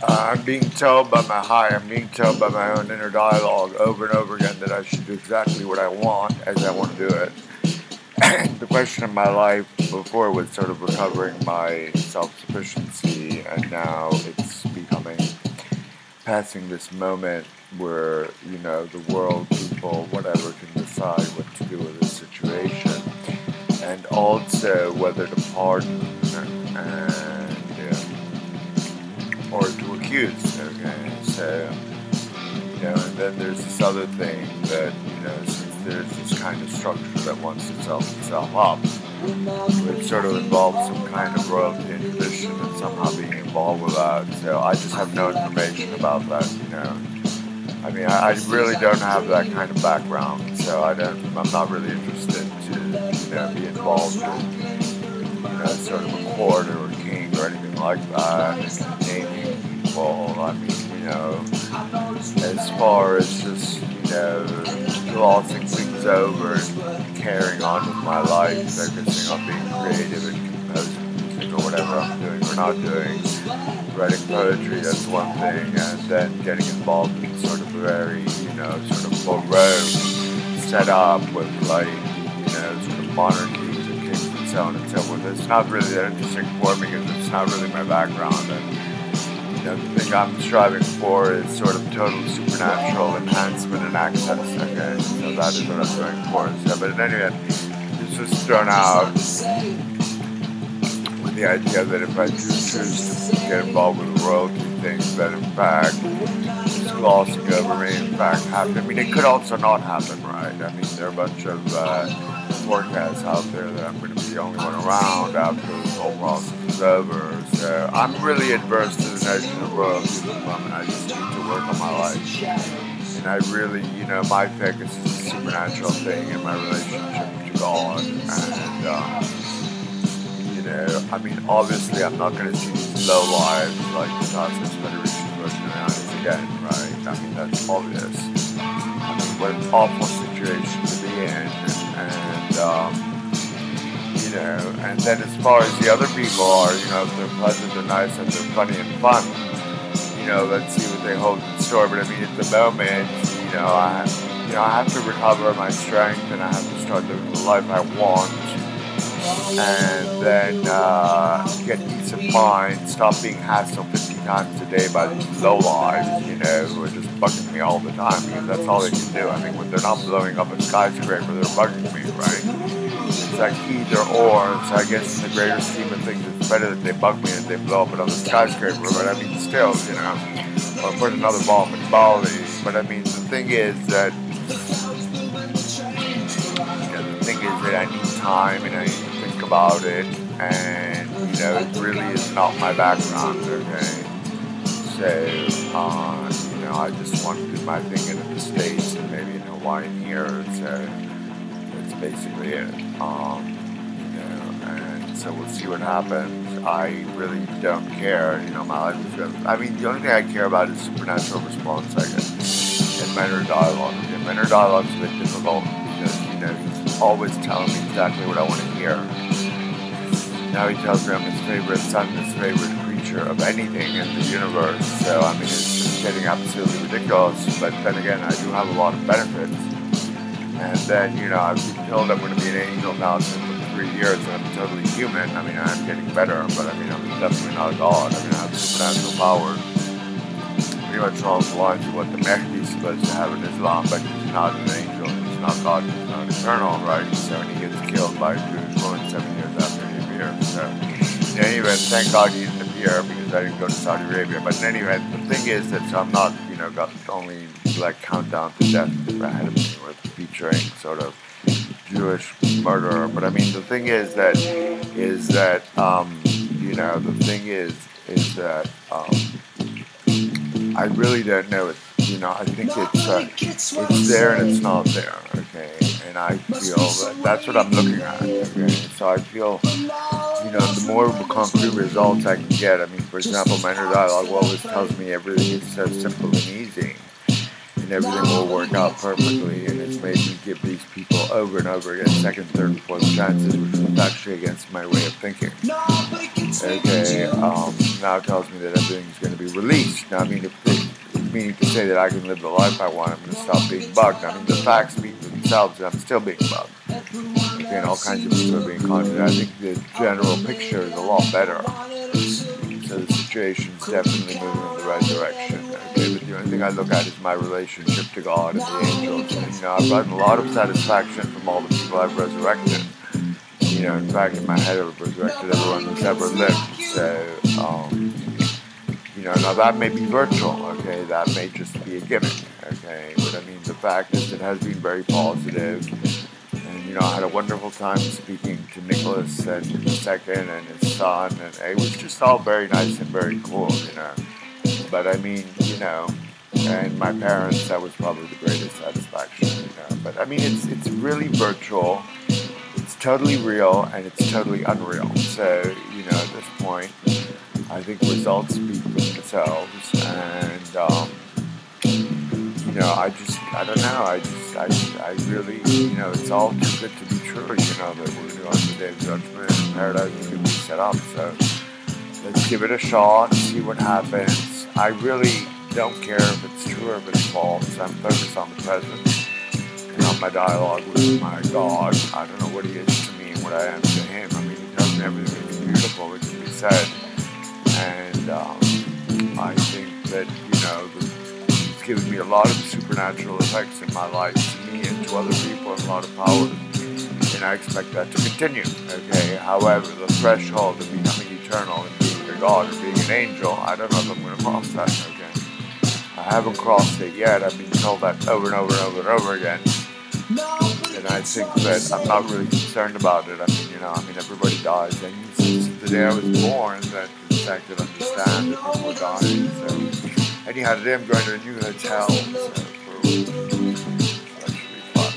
I'm being told by my own inner dialogue over and over again that I should do exactly what I want as I want to do it. And the question of my life before was sort of recovering my self-sufficiency, and now it's becoming passing this moment where, the world, people, whatever, can decide what to do with this situation, and also whether to pardon and or to accuse. Okay, so and then there's this other thing that since there's this kind of structure that wants to sell itself up, it sort of involves some kind of royalty and tradition and somehow being involved with that. So I just have no information about that. I mean, I really don't have that kind of background, so I'm not really interested to be involved in sort of a court or a king or anything like that, and naming people. I mean, as far as just, glossing things over and carrying on with my life, focusing on being creative and composing music or whatever I'm doing or not doing, writing poetry, that's one thing, and then getting involved in sort of a very, sort of Baroque setup with sort of monarchies and kings and so on and so forth. It's not really that interesting for me because it's not really my background, and the thing I'm striving for is sort of total supernatural enhancement and access. Okay, so that is what I'm going for. So, but in any event, it's just thrown out with the idea that if I do choose to get involved with the royalty things, that in fact it's glossing over me, in fact happen. I mean, it could also not happen, right? I mean, there are a bunch of forecasts out there that I'm going to be the only one around after this whole process is over. So I'm really adverse to the notion of royalty at the moment. I just need to work on my life. And I really, my focus is a supernatural thing in my relationship to God. And, I mean, obviously I'm not going to see these low lives like the Task's Federation Virgin Islands again, right? I mean, that's obvious. I mean, what an awful situation to be in. And then as far as the other people are, if they're pleasant or nice, if they're funny and fun, let's see what they hold in store. But I mean, at the moment, I have to recover my strength, and I have to start living the life I want, and then get peace of mind, stop being hassled 50 times a day by these lowlives, who are just bugging me all the time, because that's all they can do. I mean, when they're not blowing up a skyscraper, they're bugging me, right? It's like either or, so I guess in the greater scheme of things, it's better that they bug me than they blow up another skyscraper, but I mean, still, or put another bomb in Bali. But I mean, the thing is that, I need time and I need to think about it, and, it really is not my background, okay? So, I just want to do my thing in the States and maybe in Hawaii here, so that's basically it. And so we'll see what happens. I really don't care, my life is good. I mean, the only thing I care about is supernatural response, I guess, and my inner dialogue. And my inner dialogue is a bit difficult because, he's always telling me exactly what I want to hear. Now he tells me I'm his favorite son, his favorite creature of anything in the universe. So, I mean, it's just getting absolutely ridiculous. But then again, I do have a lot of benefits. And then, I've been told I'm going to be an angel now since 3 years, and I'm totally human. I mean, I'm getting better, but I mean, I'm definitely not a god. I mean, I have supernatural powers. Pretty much along the lines of what the Mahdi is supposed to have in Islam, but he's not an angel, he's not God, he's not eternal, right? So, and he gets killed by a Jewish woman 7 years after he appeared. So, in any event, thank God he didn't appear because I didn't go to Saudi Arabia. But in any event, the thing is that so I'm not, got only like countdown to death ahead of me with featuring sort of Jewish murderer. But I mean, the thing is that I really don't know it. I think it's there and it's not there. Okay, and I feel that's what I'm looking at. Okay, so I feel the more concrete results I can get. I mean, for example, my inner dialogue always tells me everything is so simple and easy, and everything will work out perfectly. And it's made me give these people over and over again second, third, and fourth chances, which was actually against my way of thinking. okay, now tells me that everything's going to be released. Now, I mean, meaning to say that I can live the life I want, I'm going to stop being bugged. I mean, the facts speak for themselves, and I'm still being bugged. Okay, and all kinds of people are being conjured. I think the general picture is a lot better. So the situation's definitely moving in the right direction. Okay, but the only thing I look at is my relationship to God and the angels. And, I've gotten a lot of satisfaction from all the people I've resurrected. In fact, in my head, I've resurrected everyone who's ever lived. So, now that may be virtual, okay? That may just be a gimmick, okay? But I mean, the fact is it has been very positive. And, I had a wonderful time speaking to Nicholas and the second and his son. And it was just all very nice and very cool, But I mean, and my parents, that was probably the greatest satisfaction, But I mean, it's really virtual. It's totally real and it's totally unreal. So, at this point, I think results speak for themselves. And, I don't know. I really, it's all too good to be true, that we're going to go on the day of judgment and paradise is going to be set up. So let's give it a shot, see what happens. I really don't care if it's true or if it's false. I'm focused on the present. On my dialogue with my God. I don't know what he is to me and what I am to him. I mean, he tells me everything is beautiful that can be said. And I think that, he's given me a lot of supernatural effects in my life, to me and to other people, and a lot of power. And I expect that to continue, okay? However, the threshold of becoming eternal and being a God or being an angel, I don't know if I'm going to cross that, okay? I haven't crossed it yet. I've been told that over and over and over and over again. And I think that I'm not really concerned about it. I mean, everybody dies. And since the day I was born, that in fact I understand that people are dying. So, anyhow, today I'm going to a new hotel. So that should be fun.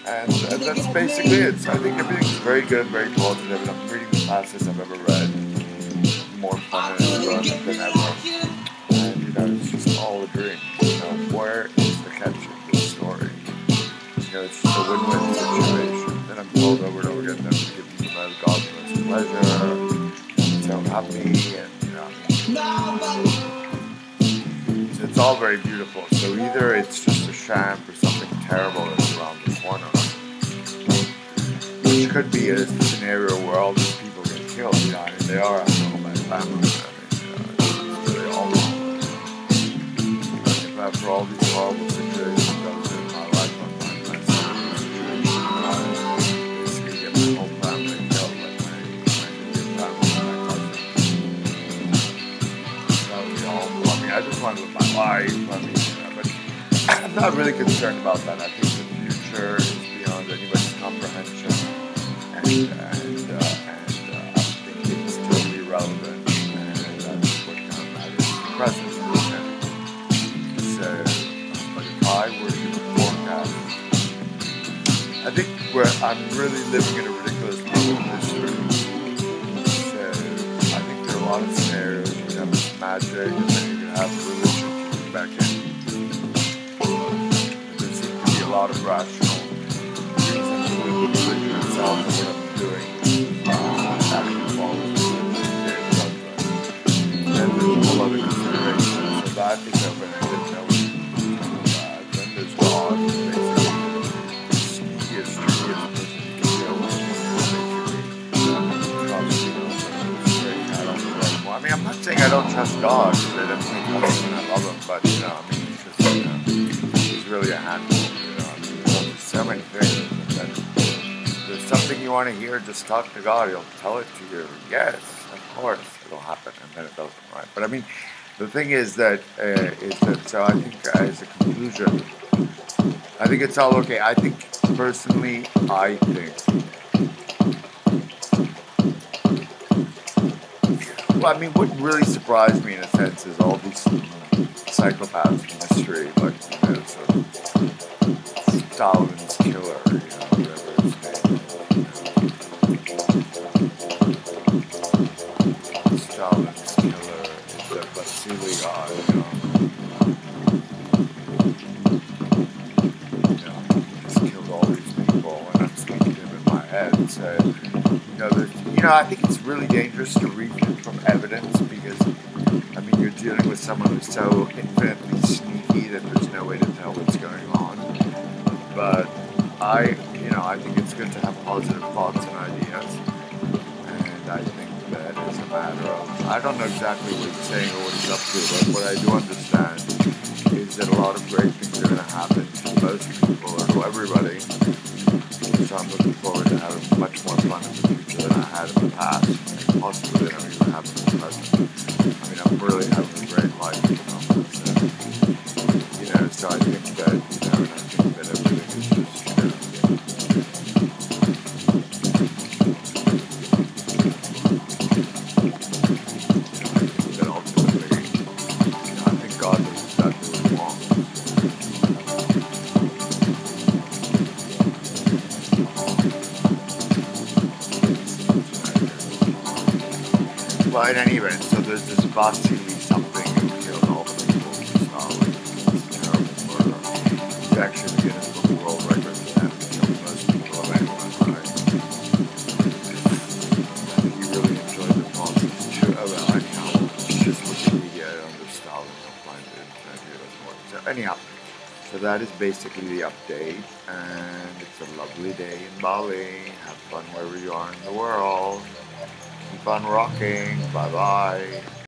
And that's basically it. So I think everything's very good, very positive. And I'm reading the fastest I've ever read. More fun than ever. And, it's just all a dream. Where is the catch in this story? It's just a win-win situation. And I'm told over and over again that I'm giving you my God's pleasure. I'm so happy, and so it's all very beautiful. So either it's just a sham for something terrible that's around the corner, which could be a scenario where all these people get killed. And they are after all my family. They all wrong. If after all these horrible situations I was in my life, I just want to live my life. But I'm not really concerned about that. I think the future is beyond anybody's comprehension, and I think it's totally irrelevant. And that's what kind of matters in the present. So, but if I were to forecast, I think I'm really living in a ridiculous moment of history. So I think there are a lot of scenarios. You can have this magic, and then you can have religion kicking back in. There seems to be a lot of rational reasons to live with religion itself and what I'm doing. Actually follows the and there's a whole other consideration. So that is open. I didn't know it. Then there's God, basically. He is true. He is a person you can deal with. I mean, I'm not saying I don't trust God, because I definitely trust him and I love him, but, it's just, he's really a handful, there's so many things, that if there's something you want to hear, just talk to God, he'll tell it to you, yes, of course, it'll happen, and then it doesn't, right? But I mean, the thing is that, so I think, as a conclusion, I think it's all okay. I think, personally, well, I mean, what really surprised me in a sense is all these psychopaths in history, like, so Stalin's killer, whatever his name is. Stalin's killer is the Vasily guy, he just killed all these people, and I'm speaking to him in my head, so, there's, I think it's really dangerous to reason from evidence because, I mean, you're dealing with someone who's so infinitely sneaky that there's no way to tell what's going on. But I think it's good to have positive thoughts and ideas. And I think that it's a matter of, I don't know exactly what he's saying or what he's up to, but what I do understand is that a lot of great things are going to happen to most people or to everybody. So I'm looking forward to having much more fun in the future than I had in the past, and possibly than I'm even having in the present. I mean, I'm really having a great life, so I think that, and I think that everything is just, that ultimately, I think God knows exactly what he wants. Well, in any event, so there's this Vasily something who killed all the people in Stalin. It's a terrible murder. He's actually the Guinness Book of World Records for having killed most people of anyone alive. I think he really enjoyed the process too. Anyhow, just Wikipedia under Stalin, you'll find it. It doesn't work. So anyhow, so that is basically the update, and it's a lovely day in Bali. Have fun wherever you are in the world. Keep on rocking. Bye bye.